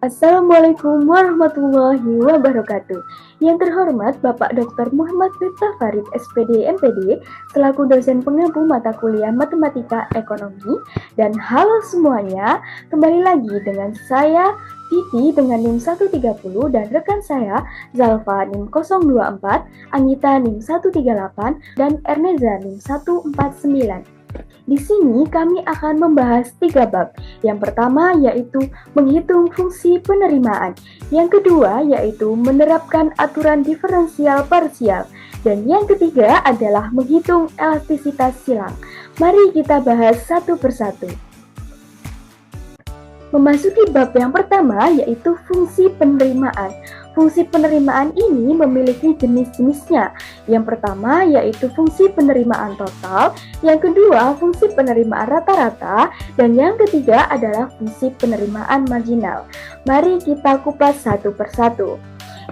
Assalamualaikum warahmatullahi wabarakatuh. Yang terhormat Bapak Dr. Muhammad Miftah Farid SPD MPD selaku dosen pengampu mata kuliah Matematika Ekonomi. Dan halo semuanya, kembali lagi dengan saya Titi dengan NIM 130 dan rekan saya Zalfa NIM 024, Anita NIM 138 dan Erneza NIM 149. Di sini kami akan membahas 3 bab. Yang pertama yaitu menghitung fungsi penerimaan. Yang kedua yaitu menerapkan aturan diferensial parsial. Dan yang ketiga adalah menghitung elastisitas silang. Mari kita bahas satu persatu. Memasuki bab yang pertama yaitu fungsi penerimaan. Fungsi penerimaan ini memiliki jenis-jenisnya. Yang pertama yaitu fungsi penerimaan total, yang kedua fungsi penerimaan rata-rata, dan yang ketiga adalah fungsi penerimaan marginal. Mari kita kupas satu persatu.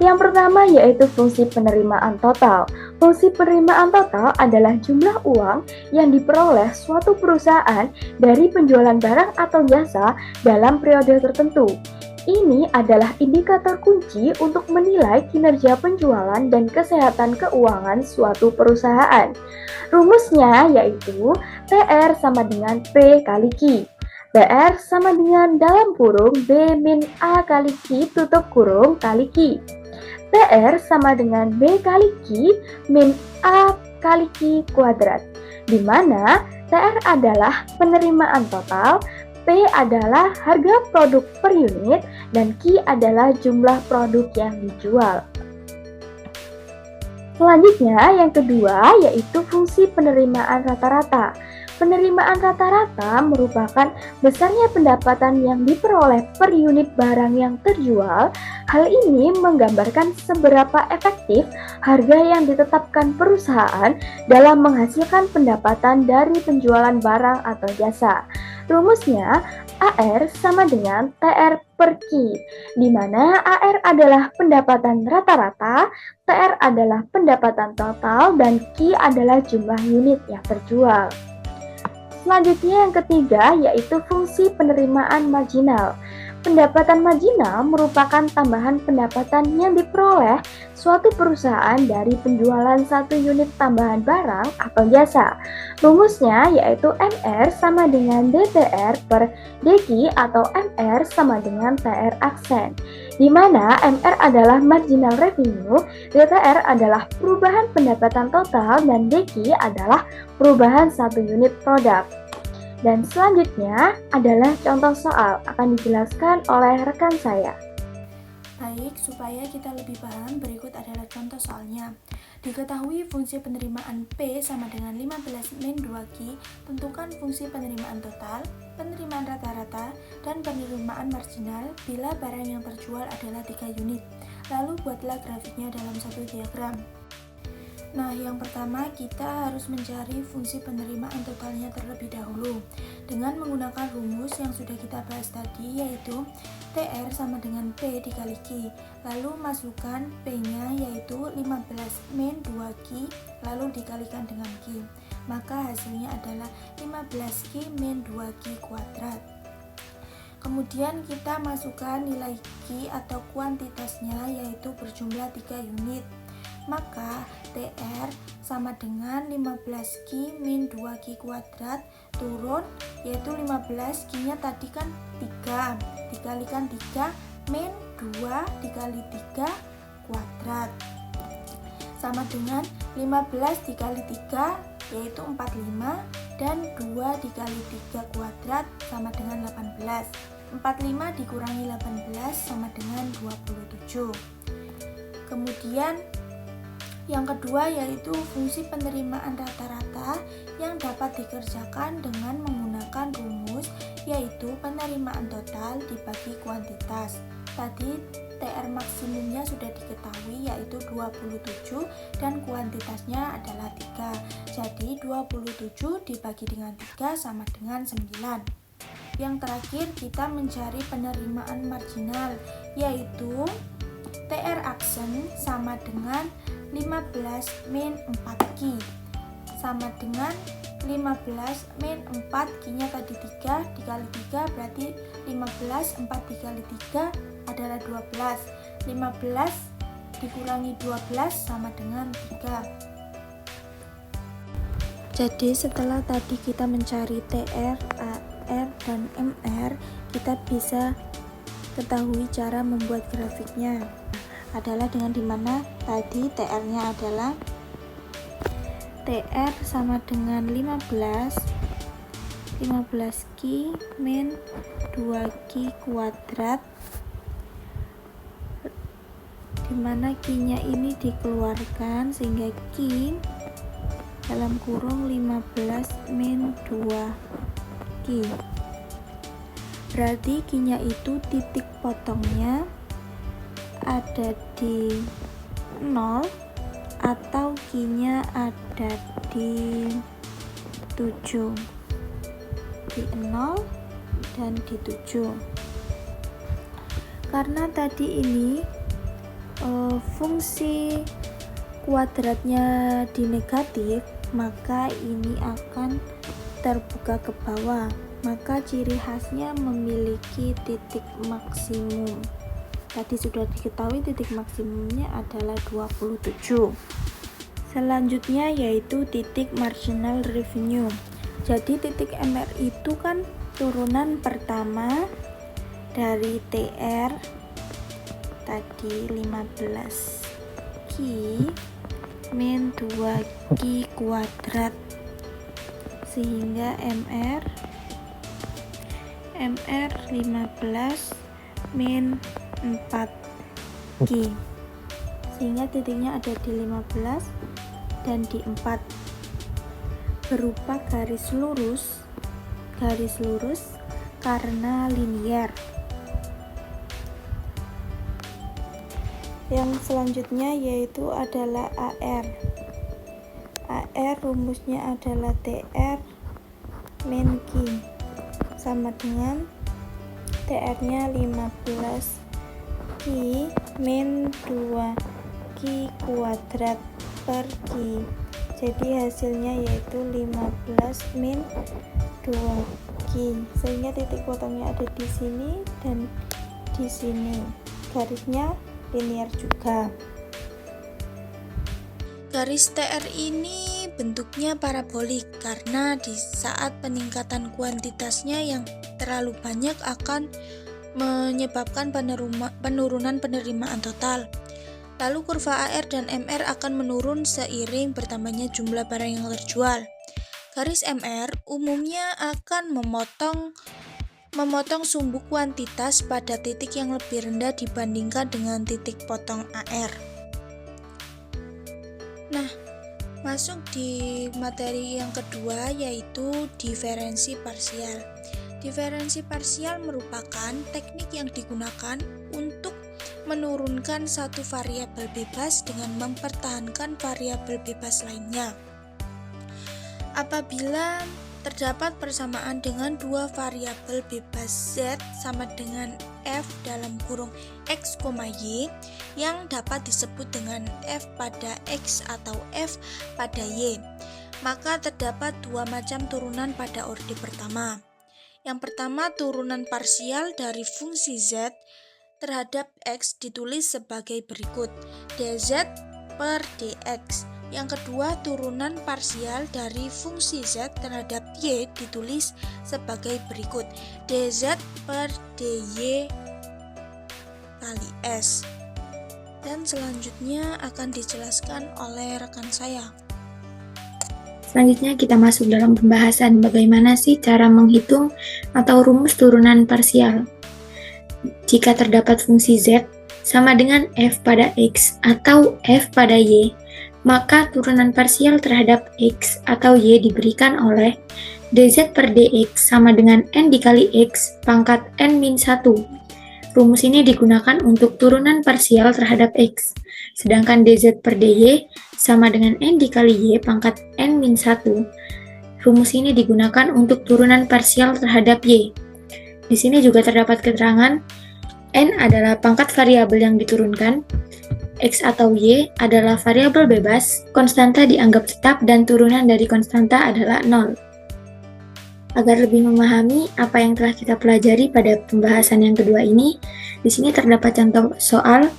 Yang pertama yaitu fungsi penerimaan total. Fungsi penerimaan total adalah jumlah uang yang diperoleh suatu perusahaan dari penjualan barang atau jasa dalam periode tertentu. Ini adalah indikator kunci untuk menilai kinerja penjualan dan kesehatan keuangan suatu perusahaan. Rumusnya yaitu PR sama dengan P kali Q. PR sama dengan dalam kurung B min A kali Q tutup kurung kali Q. PR sama dengan B kali Q min A kali Q kuadrat, di mana PR adalah penerimaan total, P adalah harga produk per unit, dan Q adalah jumlah produk yang dijual. Selanjutnya, yang kedua yaitu fungsi penerimaan rata-rata. Penerimaan rata-rata merupakan besarnya pendapatan yang diperoleh per unit barang yang terjual. Hal ini menggambarkan seberapa efektif harga yang ditetapkan perusahaan dalam menghasilkan pendapatan dari penjualan barang atau jasa. Rumusnya AR sama dengan TR per Q, di mana AR adalah pendapatan rata-rata, TR adalah pendapatan total, dan Q adalah jumlah unit yang terjual. Selanjutnya yang ketiga yaitu fungsi penerimaan marginal. Pendapatan marginal merupakan tambahan pendapatan yang diperoleh suatu perusahaan dari penjualan satu unit tambahan barang atau jasa. Rumusnya yaitu MR sama dengan DTR per DQ atau MR sama dengan TR aksen, di mana MR adalah marginal revenue, DTR adalah perubahan pendapatan total, dan DQ adalah perubahan satu unit produk. Dan selanjutnya adalah contoh soal, akan dijelaskan oleh rekan saya. Baik, supaya kita lebih paham, berikut adalah contoh soalnya. Diketahui fungsi penerimaan P sama dengan 15 min 2Q, tentukan fungsi penerimaan total, penerimaan rata-rata, dan penerimaan marginal bila barang yang terjual adalah 3 unit. Lalu buatlah grafiknya dalam satu diagram. Nah, yang pertama kita harus mencari fungsi penerimaan totalnya terlebih dahulu dengan menggunakan rumus yang sudah kita bahas tadi, yaitu TR sama dengan P dikali Q. Lalu masukkan P-nya yaitu 15 min 2Q lalu dikalikan dengan Q. Maka hasilnya adalah 15Q min 2Q kuadrat. Kemudian kita masukkan nilai Q atau kuantitasnya yaitu berjumlah 3 unit. Maka TR sama dengan 15Q min 2Q kuadrat turun, yaitu 15 Q nya tadi kan 3 dikalikan 3 min 2 dikali 3 kuadrat sama dengan 15 dikali 3 yaitu 45, dan 2 dikali 3 kuadrat sama dengan 18. 45 dikurangi 18 sama dengan 27. Kemudian yang kedua yaitu fungsi penerimaan rata-rata yang dapat dikerjakan dengan menggunakan rumus yaitu penerimaan total dibagi kuantitas. Tadi TR maksimumnya sudah diketahui yaitu 27 dan kuantitasnya adalah 3. Jadi 27 dibagi dengan 3 sama dengan 9. Yang terakhir kita mencari penerimaan marginal yaitu TR aksen sama dengan 15 min 4Q. sama dengan 15 min 4, Q-nya tadi 3, dikali 3 berarti 15, 4 dikali 3 adalah 12. 15 dikurangi 12 sama dengan 3. Jadi setelah tadi kita mencari TR, AR, dan MR, kita bisa ketahui cara membuat grafiknya. Adalah dengan dimana tadi TR-nya adalah TR sama dengan 15 Q min 2Q kuadrat, dimana Q-nya ini dikeluarkan sehingga Q dalam kurung 15 min 2Q. Berarti Q-nya itu titik potongnya ada di 0 atau Q-nya ada di 7, di 0 dan di 7. Karena tadi ini fungsi kuadratnya di negatif, maka ini akan terbuka ke bawah, maka ciri khasnya memiliki titik maksimum. Tadi sudah diketahui titik maksimumnya adalah 27. Selanjutnya yaitu titik marginal revenue. Jadi titik MR itu kan turunan pertama dari TR tadi 15 Q min 2Q kuadrat, sehingga MR 15 min 4Q, sehingga titiknya ada di 15 dan di 4, berupa garis lurus karena linear. Yang selanjutnya yaitu adalah AR. AR rumusnya adalah TR min Q sama dengan TR-nya 15 Q min 2Q kuadrat per Q. Jadi hasilnya yaitu 15 min 2Q, sehingga titik potongnya ada di sini dan di sini. Garisnya linear juga. Garis TR ini bentuknya parabolik karena di saat peningkatan kuantitasnya yang terlalu banyak akan menyebabkan penurunan penerimaan total. Lalu kurva AR dan MR akan menurun seiring bertambahnya jumlah barang yang terjual. Garis MR umumnya akan memotong sumbu kuantitas pada titik yang lebih rendah dibandingkan dengan titik potong AR. Nah, masuk di materi yang kedua yaitu diferensi parsial. Diferensi parsial merupakan teknik yang digunakan untuk menurunkan satu variabel bebas dengan mempertahankan variabel bebas lainnya. Apabila terdapat persamaan dengan dua variabel bebas Z sama dengan F dalam kurung X, Y yang dapat disebut dengan F pada X atau F pada Y, maka terdapat dua macam turunan pada orde pertama. Yang pertama, turunan parsial dari fungsi Z terhadap X ditulis sebagai berikut, dz per dx. Yang kedua, turunan parsial dari fungsi Z terhadap Y ditulis sebagai berikut, dz per dy kali S. Dan selanjutnya akan dijelaskan oleh rekan saya. Selanjutnya kita masuk dalam pembahasan bagaimana sih cara menghitung atau rumus turunan parsial. Jika terdapat fungsi Z sama dengan F pada X atau F pada Y, maka turunan parsial terhadap X atau Y diberikan oleh dz per dx sama dengan n dikali X pangkat n-1. Rumus ini digunakan untuk turunan parsial terhadap X, sedangkan dz per dy sama dengan n dikali Y pangkat n-1. Rumus ini digunakan untuk turunan parsial terhadap Y. Di sini juga terdapat keterangan n adalah pangkat variabel yang diturunkan, X atau Y adalah variabel bebas, konstanta dianggap tetap dan turunan dari konstanta adalah 0. Agar lebih memahami apa yang telah kita pelajari pada pembahasan yang kedua ini, di sini terdapat contoh soal.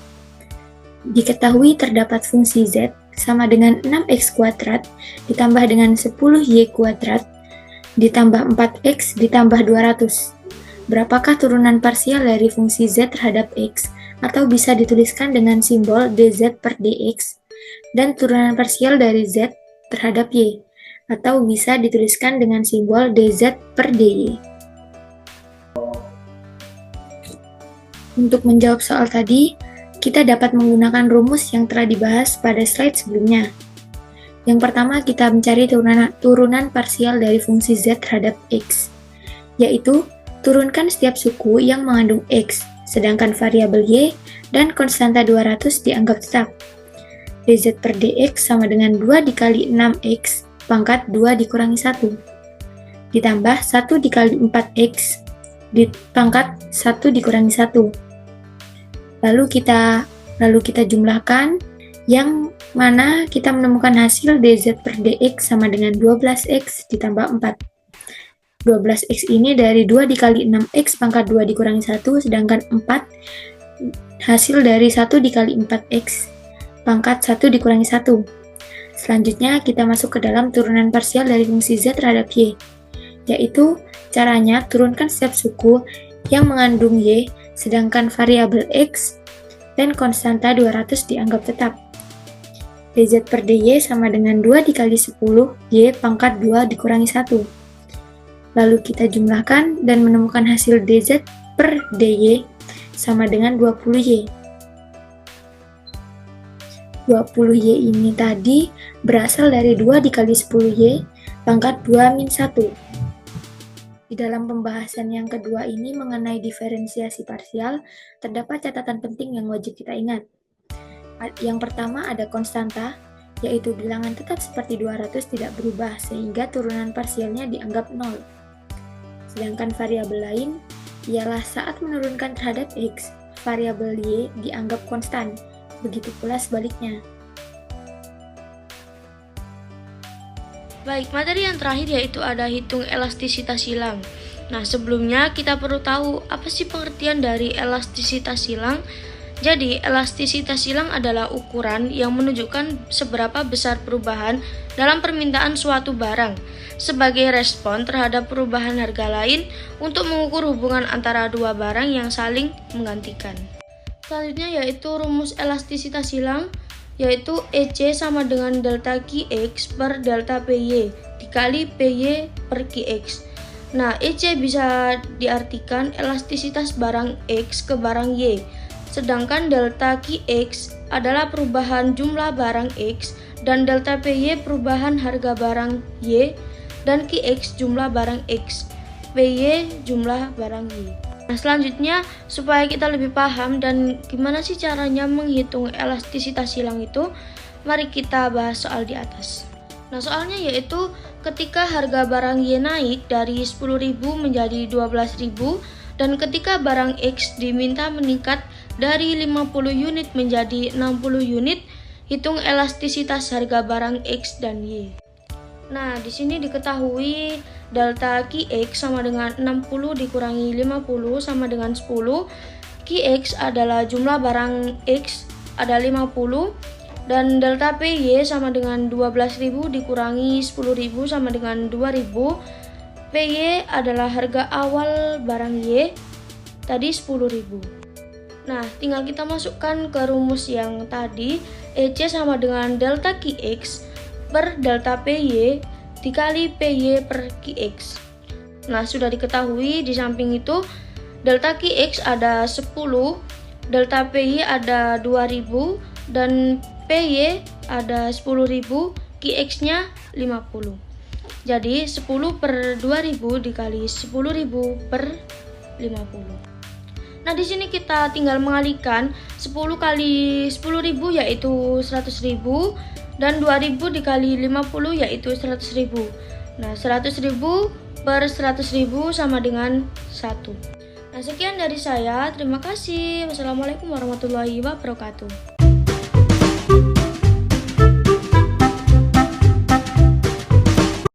Diketahui terdapat fungsi Z sama dengan 6x kuadrat ditambah dengan 10y kuadrat ditambah 4x ditambah 200. Berapakah turunan parsial dari fungsi Z terhadap X? Atau bisa dituliskan dengan simbol dz per dx, dan turunan parsial dari Z terhadap Y, atau bisa dituliskan dengan simbol dz per dy. Untuk menjawab soal tadi, kita dapat menggunakan rumus yang telah dibahas pada slide sebelumnya. Yang pertama, kita mencari turunan parsial dari fungsi Z terhadap X, yaitu turunkan setiap suku yang mengandung X, sedangkan variabel Y dan konstanta 200 dianggap tetap. dz per dx sama dengan 2 dikali 6x pangkat 2 dikurangi 1, ditambah 1 dikali 4x pangkat 1 dikurangi 1. Lalu kita jumlahkan, yang mana kita menemukan hasil dz per dx sama dengan 12x ditambah 4. 12x ini dari 2 dikali 6x pangkat 2 dikurangi 1, sedangkan 4 hasil dari 1 dikali 4x pangkat 1 dikurangi 1. Selanjutnya kita masuk ke dalam turunan parsial dari fungsi Z terhadap Y, yaitu caranya turunkan setiap suku yang mengandung Y, sedangkan variabel X dan konstanta 200 dianggap tetap. dz per dy sama dengan 2 dikali 10 Y pangkat 2 dikurangi 1. Lalu kita jumlahkan dan menemukan hasil dz per dy sama dengan 20y. 20y ini tadi berasal dari 2 dikali 10y pangkat 2 min 1. Di dalam pembahasan yang kedua ini mengenai diferensiasi parsial, terdapat catatan penting yang wajib kita ingat. Yang pertama ada konstanta, yaitu bilangan tetap seperti 200 tidak berubah sehingga turunan parsialnya dianggap 0. Sedangkan variabel lain ialah saat menurunkan terhadap X, variabel Y dianggap konstan, begitu pula sebaliknya. Baik, materi yang terakhir yaitu ada hitung elastisitas silang. Nah, sebelumnya kita perlu tahu apa sih pengertian dari elastisitas silang. Jadi, elastisitas silang adalah ukuran yang menunjukkan seberapa besar perubahan dalam permintaan suatu barang sebagai respon terhadap perubahan harga lain untuk mengukur hubungan antara dua barang yang saling menggantikan. Selanjutnya yaitu rumus elastisitas silang, yaitu EC sama dengan delta Qx per delta PY dikali PY per Qx. Nah, EC bisa diartikan elastisitas barang X ke barang Y, sedangkan delta Qx adalah perubahan jumlah barang X dan delta PY perubahan harga barang Y dan Qx jumlah barang X, PY jumlah barang Y. Nah, selanjutnya supaya kita lebih paham dan gimana sih caranya menghitung elastisitas silang itu, mari kita bahas soal di atas. Nah, soalnya yaitu ketika harga barang Y naik dari 10.000 menjadi 12.000 dan ketika barang X diminta meningkat dari 50 unit menjadi 60 unit, hitung elastisitas harga barang X dan Y. Nah, di sini diketahui delta Qx sama dengan 60 dikurangi 50 sama dengan 10. Qx adalah jumlah barang X ada 50 dan delta PY sama dengan 12.000 dikurangi 10.000 sama dengan 2.000. PY adalah harga awal barang Y tadi 10.000. Nah, tinggal kita masukkan ke rumus yang tadi, EC sama dengan delta Qx per delta PY dikali PY per Qx. Nah, sudah diketahui di samping itu delta Qx ada 10, delta PY ada 2000 dan PY ada 10.000, Qx-nya 50. Jadi 10 per 2000 dikali 10.000 per 50. Nah, di sini kita tinggal mengalihkan 10 kali 10.000 yaitu 100.000 dan 2000 dikali 50 yaitu 100.000. Nah, 100.000 per 100.000 sama dengan 1. Nah, sekian dari saya. Terima kasih. Wassalamualaikum warahmatullahi wabarakatuh.